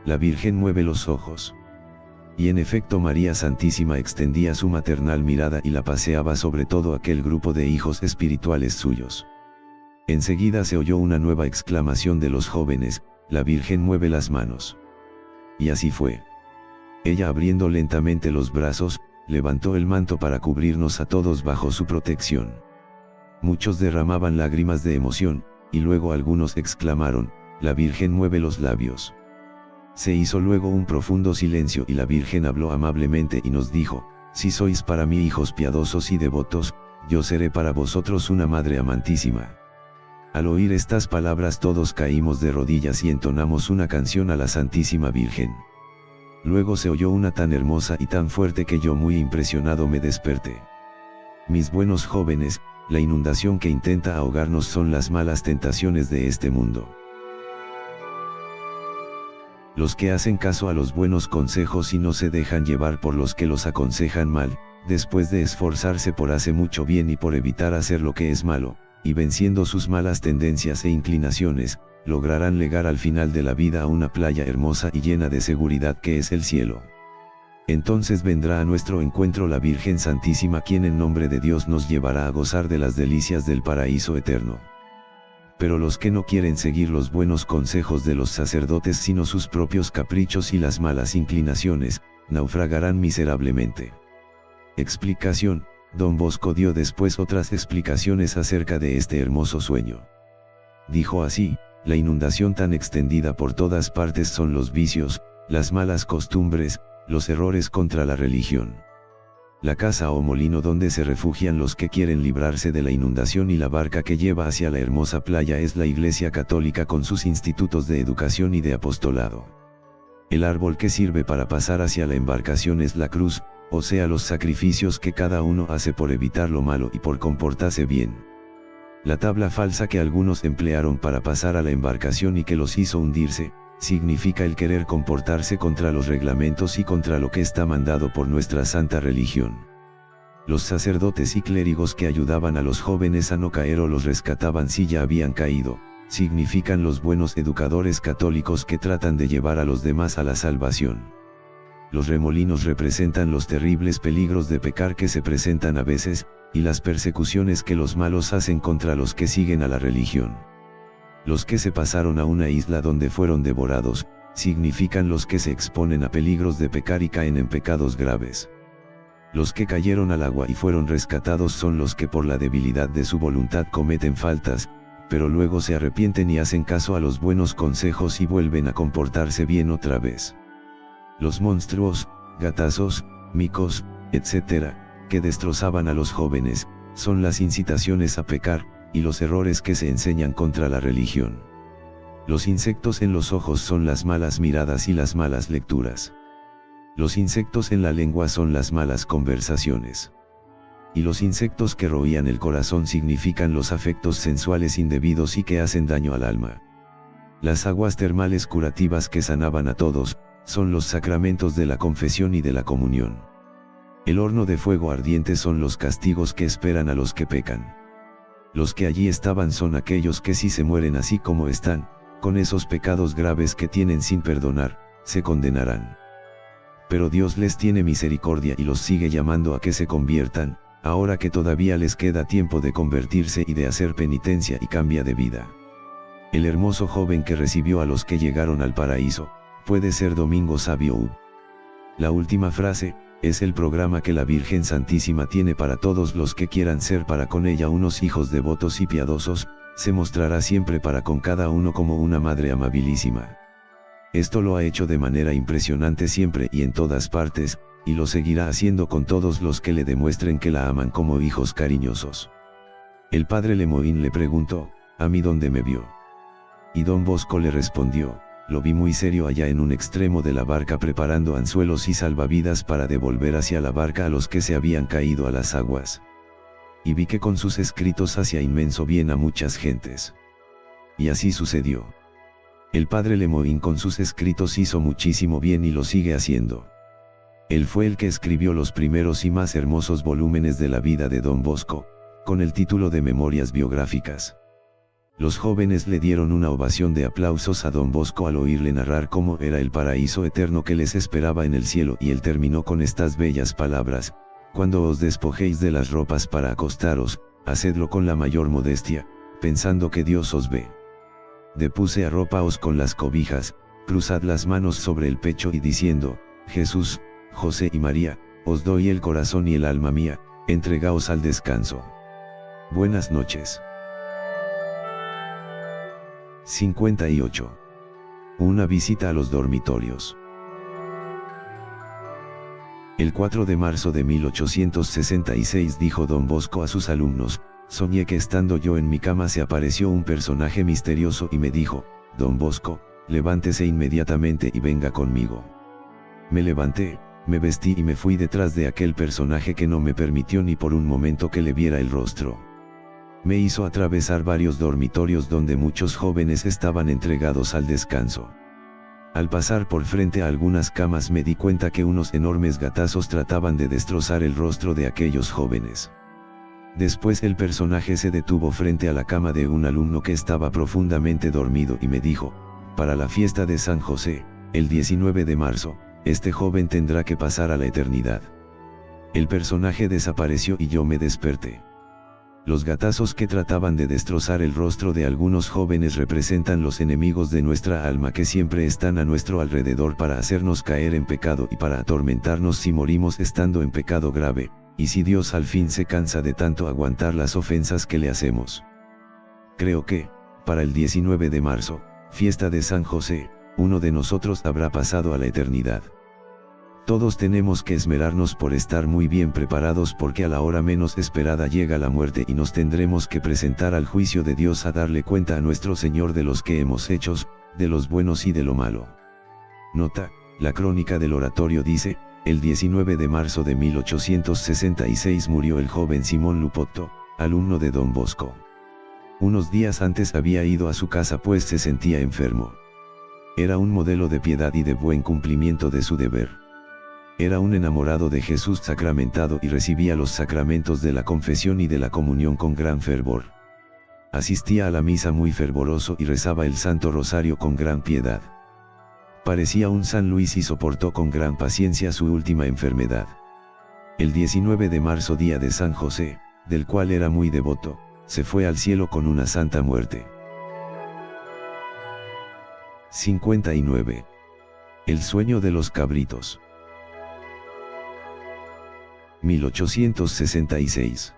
La Virgen mueve los ojos. Y en efecto María Santísima extendía su maternal mirada y la paseaba sobre todo aquel grupo de hijos espirituales suyos. Enseguida se oyó una nueva exclamación de los jóvenes, la Virgen mueve las manos. Y así fue. Ella abriendo lentamente los brazos, levantó el manto para cubrirnos a todos bajo su protección. Muchos derramaban lágrimas de emoción, y luego algunos exclamaron, la Virgen mueve los labios. Se hizo luego un profundo silencio y la Virgen habló amablemente y nos dijo, si sois para mí hijos piadosos y devotos, yo seré para vosotros una madre amantísima. Al oír estas palabras todos caímos de rodillas y entonamos una canción a la Santísima Virgen. Luego se oyó una tan hermosa y tan fuerte que yo muy impresionado me desperté. Mis buenos jóvenes, la inundación que intenta ahogarnos son las malas tentaciones de este mundo. Los que hacen caso a los buenos consejos y no se dejan llevar por los que los aconsejan mal, después de esforzarse por hacer mucho bien y por evitar hacer lo que es malo, y venciendo sus malas tendencias e inclinaciones, lograrán llegar al final de la vida a una playa hermosa y llena de seguridad que es el cielo. Entonces vendrá a nuestro encuentro la Virgen Santísima, quien en nombre de Dios nos llevará a gozar de las delicias del paraíso eterno. Pero los que no quieren seguir los buenos consejos de los sacerdotes sino sus propios caprichos y las malas inclinaciones, naufragarán miserablemente. Explicación. Don Bosco dio después otras explicaciones acerca de este hermoso sueño. Dijo así, la inundación tan extendida por todas partes son los vicios, las malas costumbres, los errores contra la religión. La casa o molino donde se refugian los que quieren librarse de la inundación y la barca que lleva hacia la hermosa playa es la Iglesia Católica con sus institutos de educación y de apostolado. El árbol que sirve para pasar hacia la embarcación es la cruz, o sea los sacrificios que cada uno hace por evitar lo malo y por comportarse bien. La tabla falsa que algunos emplearon para pasar a la embarcación y que los hizo hundirse, significa el querer comportarse contra los reglamentos y contra lo que está mandado por nuestra santa religión. Los sacerdotes y clérigos que ayudaban a los jóvenes a no caer o los rescataban si ya habían caído, significan los buenos educadores católicos que tratan de llevar a los demás a la salvación. Los remolinos representan los terribles peligros de pecar que se presentan a veces, y las persecuciones que los malos hacen contra los que siguen a la religión. Los que se pasaron a una isla donde fueron devorados, significan los que se exponen a peligros de pecar y caen en pecados graves. Los que cayeron al agua y fueron rescatados son los que por la debilidad de su voluntad cometen faltas, pero luego se arrepienten y hacen caso a los buenos consejos y vuelven a comportarse bien otra vez. Los monstruos, gatazos, micos, etc., que destrozaban a los jóvenes, son las incitaciones a pecar, y los errores que se enseñan contra la religión. Los insectos en los ojos son las malas miradas y las malas lecturas. Los insectos en la lengua son las malas conversaciones. Y los insectos que roían el corazón significan los afectos sensuales indebidos y que hacen daño al alma. Las aguas termales curativas que sanaban a todos, son los sacramentos de la confesión y de la comunión. El horno de fuego ardiente son los castigos que esperan a los que pecan. Los que allí estaban son aquellos que si se mueren así como están, con esos pecados graves que tienen sin perdonar, se condenarán. Pero Dios les tiene misericordia y los sigue llamando a que se conviertan, ahora que todavía les queda tiempo de convertirse y de hacer penitencia y cambia de vida. El hermoso joven que recibió a los que llegaron al paraíso, puede ser Domingo Savio. La última frase, es el programa que la Virgen Santísima tiene para todos los que quieran ser para con ella unos hijos devotos y piadosos, se mostrará siempre para con cada uno como una madre amabilísima. Esto lo ha hecho de manera impresionante siempre y en todas partes, y lo seguirá haciendo con todos los que le demuestren que la aman como hijos cariñosos. El padre Lemoyne le preguntó, ¿a mí dónde me vio? Y don Bosco le respondió, lo vi muy serio allá en un extremo de la barca preparando anzuelos y salvavidas para devolver hacia la barca a los que se habían caído a las aguas. Y vi que con sus escritos hacía inmenso bien a muchas gentes. Y así sucedió. El padre Lemoyne con sus escritos hizo muchísimo bien y lo sigue haciendo. Él fue el que escribió los primeros y más hermosos volúmenes de la vida de don Bosco, con el título de Memorias Biográficas. Los jóvenes le dieron una ovación de aplausos a don Bosco al oírle narrar cómo era el paraíso eterno que les esperaba en el cielo, y él terminó con estas bellas palabras: cuando os despojéis de las ropas para acostaros, hacedlo con la mayor modestia, pensando que Dios os ve. Depuse arrópaos con las cobijas, cruzad las manos sobre el pecho y diciendo: Jesús, José y María, os doy el corazón y el alma mía, entregaos al descanso. Buenas noches. 58. Una visita a los dormitorios. El 4 de marzo de 1866 dijo don Bosco a sus alumnos: soñé que estando yo en mi cama se apareció un personaje misterioso y me dijo: don Bosco, levántese inmediatamente y venga conmigo. Me levanté, me vestí y me fui detrás de aquel personaje que no me permitió ni por un momento que le viera el rostro. Me hizo atravesar varios dormitorios donde muchos jóvenes estaban entregados al descanso. Al pasar por frente a algunas camas me di cuenta que unos enormes gatazos trataban de destrozar el rostro de aquellos jóvenes. Después el personaje se detuvo frente a la cama de un alumno que estaba profundamente dormido y me dijo: para la fiesta de San José, el 19 de marzo, este joven tendrá que pasar a la eternidad. El personaje desapareció y yo me desperté. Los gatazos que trataban de destrozar el rostro de algunos jóvenes representan los enemigos de nuestra alma que siempre están a nuestro alrededor para hacernos caer en pecado y para atormentarnos si morimos estando en pecado grave, y si Dios al fin se cansa de tanto aguantar las ofensas que le hacemos. Creo que, para el 19 de marzo, fiesta de San José, uno de nosotros habrá pasado a la eternidad. Todos tenemos que esmerarnos por estar muy bien preparados porque a la hora menos esperada llega la muerte y nos tendremos que presentar al juicio de Dios a darle cuenta a nuestro Señor de los que hemos hecho, de los buenos y de lo malo. Nota: la crónica del oratorio dice: el 19 de marzo de 1866 murió el joven Simón Lupotto, alumno de don Bosco. Unos días antes había ido a su casa pues se sentía enfermo. Era un modelo de piedad y de buen cumplimiento de su deber. Era un enamorado de Jesús sacramentado y recibía los sacramentos de la confesión y de la comunión con gran fervor. Asistía a la misa muy fervoroso y rezaba el Santo Rosario con gran piedad. Parecía un San Luis y soportó con gran paciencia su última enfermedad. El 19 de marzo, día de San José, del cual era muy devoto, se fue al cielo con una santa muerte. 59. El sueño de los cabritos. 1866.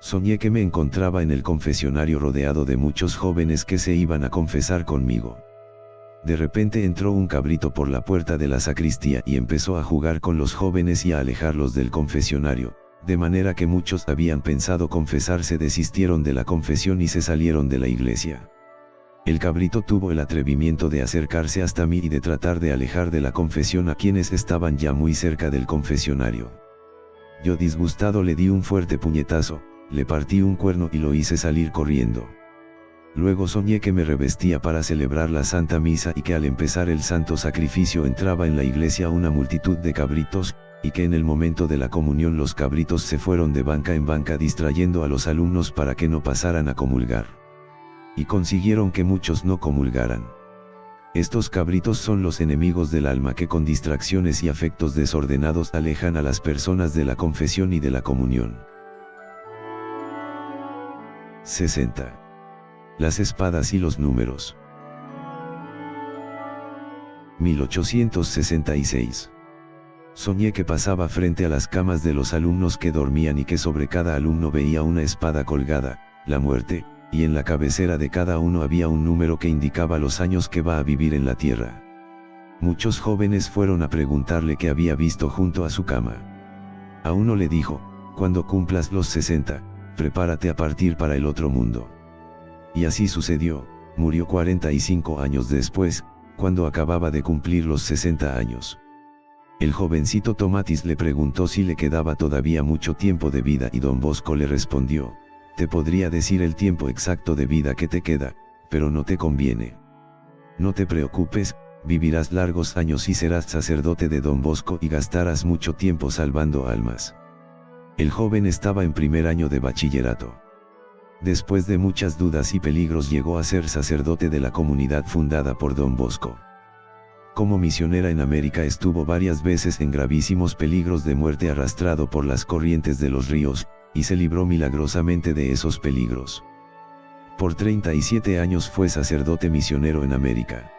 Soñé que me encontraba en el confesionario rodeado de muchos jóvenes que se iban a confesar conmigo. De repente entró un cabrito por la puerta de la sacristía y empezó a jugar con los jóvenes y a alejarlos del confesionario, de manera que muchos habían pensado confesarse desistieron de la confesión y se salieron de la iglesia. El cabrito tuvo el atrevimiento de acercarse hasta mí y de tratar de alejar de la confesión a quienes estaban ya muy cerca del confesionario. Yo disgustado le di un fuerte puñetazo, le partí un cuerno y lo hice salir corriendo. Luego soñé que me revestía para celebrar la Santa Misa y que al empezar el santo sacrificio entraba en la iglesia una multitud de cabritos, y que en el momento de la comunión los cabritos se fueron de banca en banca distrayendo a los alumnos para que no pasaran a comulgar. Y consiguieron que muchos no comulgaran. Estos cabritos son los enemigos del alma que con distracciones y afectos desordenados alejan a las personas de la confesión y de la comunión. 60. Las espadas y los números. 1866. Soñé que pasaba frente a las camas de los alumnos que dormían y que sobre cada alumno veía una espada colgada, la muerte, y en la cabecera de cada uno había un número que indicaba los años que va a vivir en la tierra. Muchos jóvenes fueron a preguntarle qué había visto junto a su cama. A uno le dijo, cuando cumplas los 60, prepárate a partir para el otro mundo. Y así sucedió, murió 45 años después, cuando acababa de cumplir los 60 años. El jovencito Tomatis le preguntó si le quedaba todavía mucho tiempo de vida y don Bosco le respondió, te podría decir el tiempo exacto de vida que te queda, pero no te conviene. No te preocupes, vivirás largos años y serás sacerdote de don Bosco y gastarás mucho tiempo salvando almas. El joven estaba en primer año de bachillerato. Después de muchas dudas y peligros llegó a ser sacerdote de la comunidad fundada por don Bosco. Como misionera en América estuvo varias veces en gravísimos peligros de muerte arrastrado por las corrientes de los ríos, y se libró milagrosamente de esos peligros. Por 37 años fue sacerdote misionero en América.